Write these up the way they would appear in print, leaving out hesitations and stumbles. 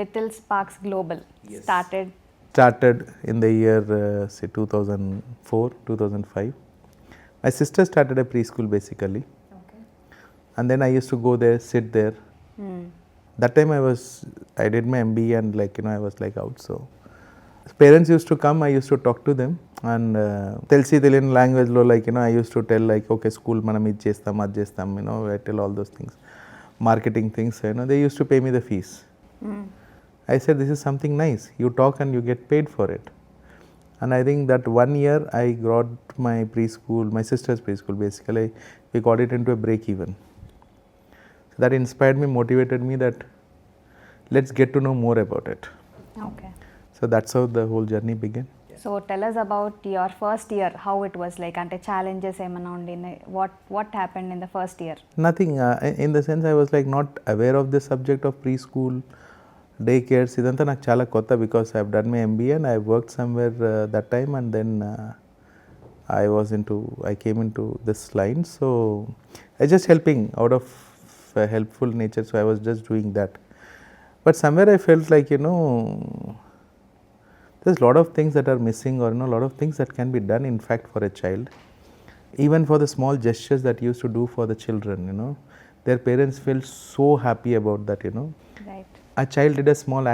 Little Sparks Global Yes. started in the year say 2004, 2005. My sister started a preschool basically, Okay. and then I used to go there, sit there. That time I did my MBA and I was like out. So parents used to come, I used to talk to them, and తెలిసి తెలియని language లో I used to tell okay school మనం ఇది చేస్తాం అది చేస్తాం I tell all those things, marketing things. They used to pay me the fees. I said this is something nice, you talk and you get paid for it. And I think that 1 year I got my preschool, my sister's preschool basically, we got it into a break even. So that inspired me, motivated me that let's get to know more about it. Okay. So that's how the whole journey began. So tell us about your first year, how it was like, ante challenges ఏమైనా ఉండినాయి, what happened in the first year? Nothing, in the sense I was like not aware of the subject of preschool, daycares. ఇదంతా నాకు చాలా కొత్త because I've done my MBA and I worked somewhere that time, and then I came into this line. So I just helping out of helpful nature, so I was just doing that. But somewhere I felt like there's a lot of things that are missing, or a lot of things that can be done in fact for a child, even for the small gestures that used to do for the children. Their parents felt so happy about that. Right. A child did a small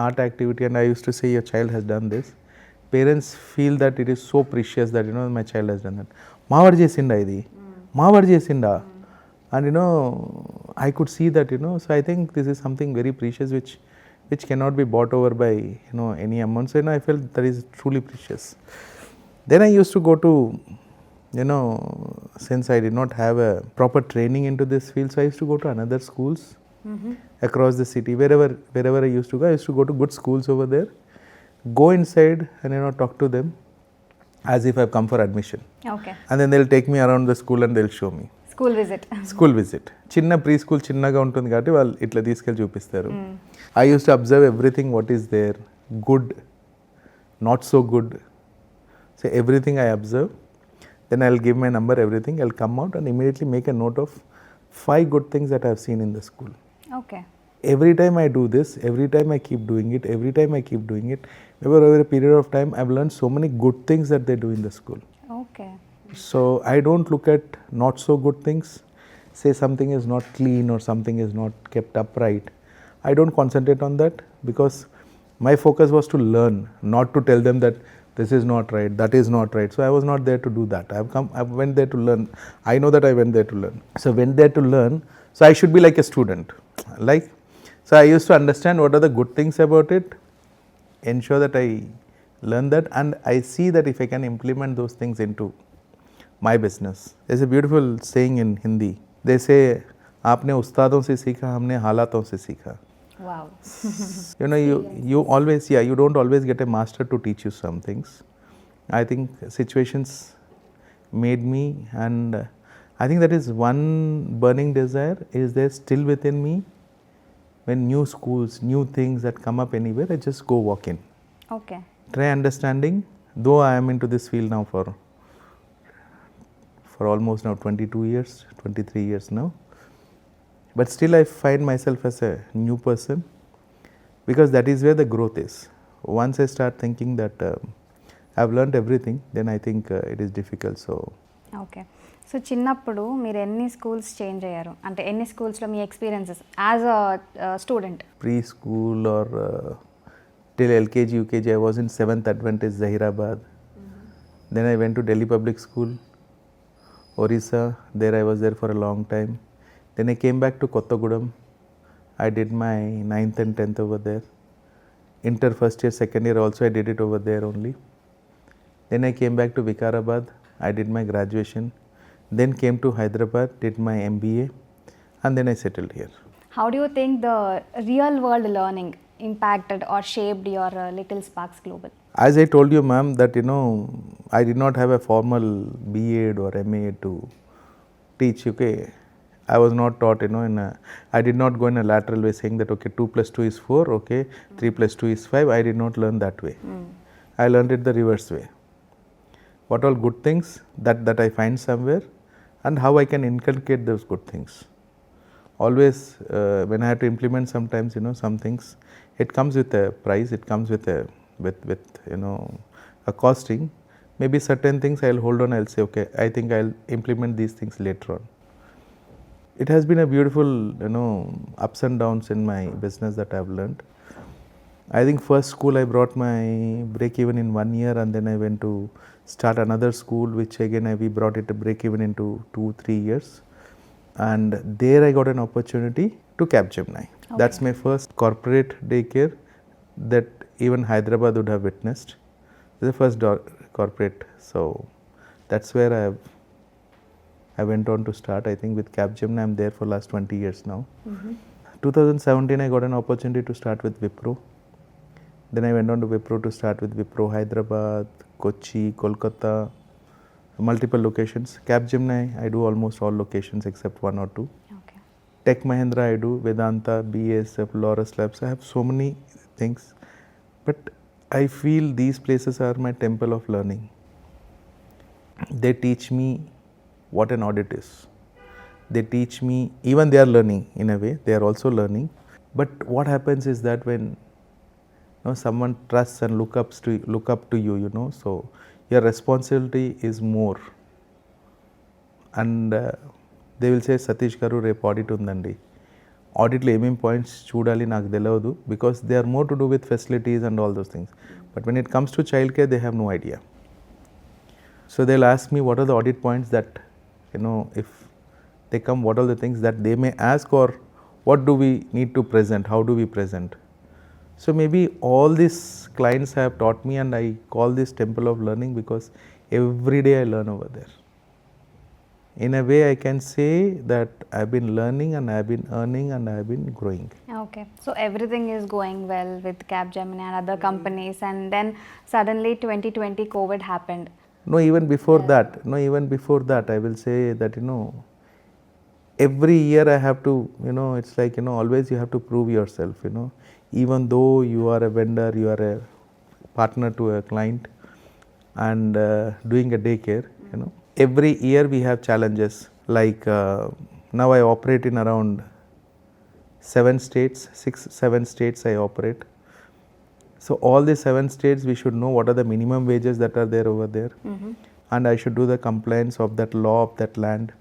art activity and I used to say your child has done this. Parents feel that it is so precious that my child has done that. మావాడు చేసిండా ఇది, మావాడు చేసిండా, and I could see that. So I think this is something very precious which cannot be bought over by any amount. So I felt that is truly precious. Then I used to go to since I did not have a proper training into this field, so I used to go to another schools across the city. Wherever I used to go, I used to go to good schools over there, go inside and talk to them as if I've come for admission. Okay. And then they'll take me around the school and they'll show me. School visit. చిన్న pre school చిన్నగా ఉంటుంది కాబట్టి వాళ్ళు ఇట్లా తీసుకెళ్ళి చూపిస్తారు. I used to observe everything what is there, good, not so good. So everything I observe, then I'll give my number, everything. I'll come out and immediately make a note of 5 good things that I've seen in the school. Okay. Every time I do this, every time I keep doing it, over a period of time, I've learned so many good things that they do in the school. Okay. So I don't look at not so good things, say something is not clean or something is not kept upright. I don't concentrate on that because my focus was to learn, not to tell them that this is not right, that is not right. So I was not there to do that. I went there to learn. I know that I went there to learn. So went there to learn. So I should be like a student. So I used to understand what are the good things about it, ensure that I learn that, and I see that if I can implement those things into my business. There's a beautiful saying in Hindi. They say, आपने उस्तादों से सीखा, हमने हालातों से सीखा. Wow. You always, you don't always get a master to teach you some things. I think situations made me, and I think that is one burning desire is there still within me. When new schools, new things that come up anywhere, I just go walk in. Okay. Try understanding, though I am into this field now for almost now 22 years, 23 years now. But still I find myself as a new person because that is where the growth is. Once I start thinking that I've learned everything, then I think it is difficult. So okay. So చిన్నప్పుడు మీరు ఎన్ని schools change అయ్యారు, అంటే ఎన్ని స్కూల్స్లో మీ experiences as a student? Pre school or till LKG, UKG I was in 7th Adventist Zahirabad. Then I went to Delhi Public School, Orissa. There I was there for a long time. Then I came back to Kottagudam. I did my 9th and 10th over there. Inter first year, second year also I did it over there only. Then I came back to Vikarabad. I did my graduation. Then came to Hyderabad, did my MBA, and then I settled here. How do you think the real world learning impacted or shaped your Little Sparks Global? As I told you, ma'am, that I did not have a formal B.Ed or MA to teach. Okay, I was not taught. I did not go in a lateral way saying that okay, 2 plus 2 is 4. Okay, 3 plus 2 is 5. I did not learn that way. I learned it the reverse way. What all good things that I find somewhere, and how I can inculcate those good things. always when I had to implement sometimes, some things, it comes with a price, it comes with a with a costing. Maybe certain things I'll hold on, I'll say okay, I think I'll implement these things later on. It has been a beautiful ups and downs in my business that I've learned. I think first school I brought my break even in 1 year, and then I went to start another school, which again we brought it to break even into 2-3 years. And there I got an opportunity to Capgemini. Okay. That's my first corporate daycare that even Hyderabad would have witnessed. It's the first corporate. So that's where I went on to start. I think with Capgemini I'm there for last 20 years now. 2017 I got an opportunity to start with Wipro. Then I went on to Wipro to start with Wipro Hyderabad, Kochi, Kolkata, multiple locations. Capgemini I do almost all locations except 1 or 2. Okay. Tech Mahindra I do, Vedanta, BASF, Laurus Labs. I have so many things, but I feel these places are my temple of learning. They teach me what an audit is. They teach me, even they are learning in a way, they are also learning. But what happens is that when someone trusts and look up to you, so your responsibility is more. And they will say, Satish garu repu audit undandi. Audit lo emem points chudali naaku telavadu, because they are more to do with facilities and all those things. But when it comes to childcare, they have no idea. So they'll ask me what are the audit points that, if they come, what are the things that they may ask, or what do we need to present, how do we present. So maybe all these clients have taught me, and I call this temple of learning because every day I learn over there. In a way I can say that I've been learning and I've been earning and I've been growing. Okay, so everything is going well with Capgemini and other companies, and then suddenly 2020 COVID happened. No, even before that, I will say that, every year I have to, it's like, always you have to prove yourself, even though you are a vendor, you are a partner to a client and doing a daycare, every year we have challenges. Like now I operate in around 7 states, 6-7 states I operate. So all the 7 states, we should know what are the minimum wages that are there over there. And I should do the compliance of that law of that land.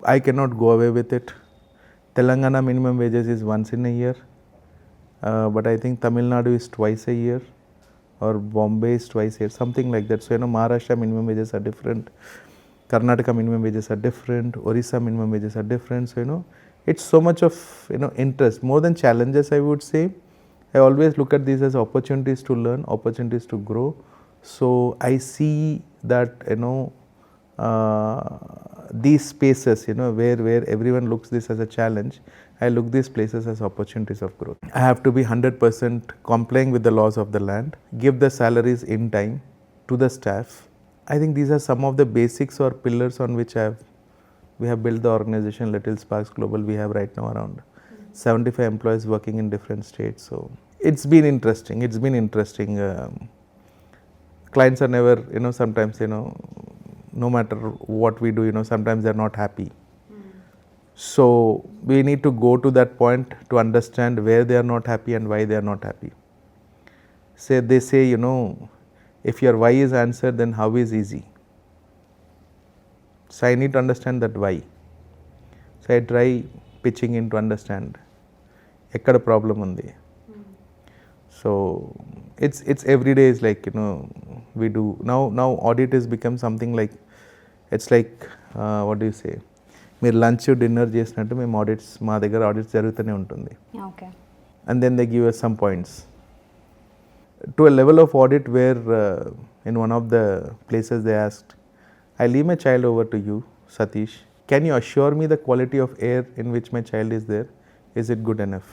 I cannot go away with it. Telangana minimum wages is once in a year, but I think Tamil Nadu is twice a year, or Bombay is twice a year, something like that. So Maharashtra minimum wages are different, Karnataka minimum wages are different, Orissa minimum wages are different. So it's so much of interest, more than challenges I would say. I always look at these as opportunities to learn, opportunities to grow. So I see that these spaces, where everyone looks this as a challenge, I look these places as opportunities of growth. I have to be 100% complying with the laws of the land, give the salaries in time to the staff. I think these are some of the basics or pillars on which we have built the organization Little Sparks Global. We have right now around 75 employees working in different states. So it's been interesting. Clients are never, sometimes, no matter what we do, sometimes they're not happy. So we need to go to that point to understand where they are not happy and why they are not happy. They say, if your why is answered, then how is easy. So I need to understand that why. So I try pitching in to understand ekkada problem undi. So it's every day is like, we do now audit has become something like, it's like what do you say, మీరు lunch dinner చేసినట్టు మేము మా దగ్గర audits జరుగుతూనే ఉంటుంది. Okay. And then they give us some points to a level of audit where in one of the places they asked, I leave my child over to you, Satish, can you assure me the quality of air in which my child is there, is it good enough?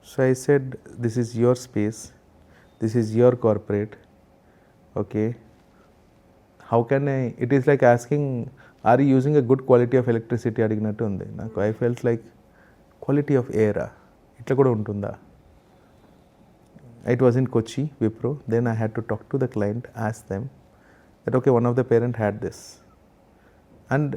So I said, this is your space, this is your corporate, okay, how can I, it is like asking, are you using a good quality of electricity adiginattu undi naku. I felt like quality of air itla kuda untunda. It was in Kochi, Wipro. Then I had to talk to the client, ask them that okay, one of the parent had this, and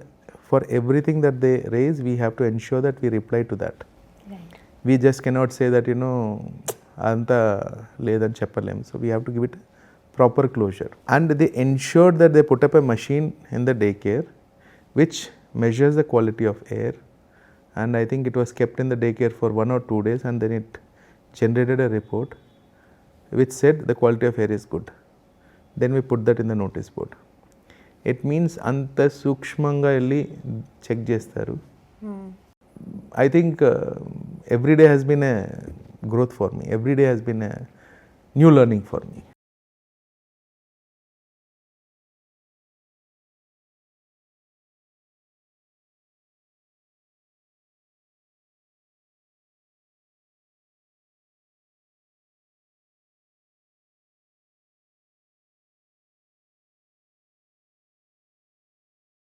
for everything that they raise, we have to ensure that we reply to that. Right. We just cannot say that, anta ledan cheppalem. So we have to give it proper closure. And they ensured that they put up a machine in the daycare which measures the quality of air, and I think it was kept in the daycare for 1 or 2 days, and then it generated a report which said the quality of air is good. Then we put that in the notice board. It means anta sukshmanga elli check chestaru. I think every day has been a growth for me. Every day has been a new learning for me.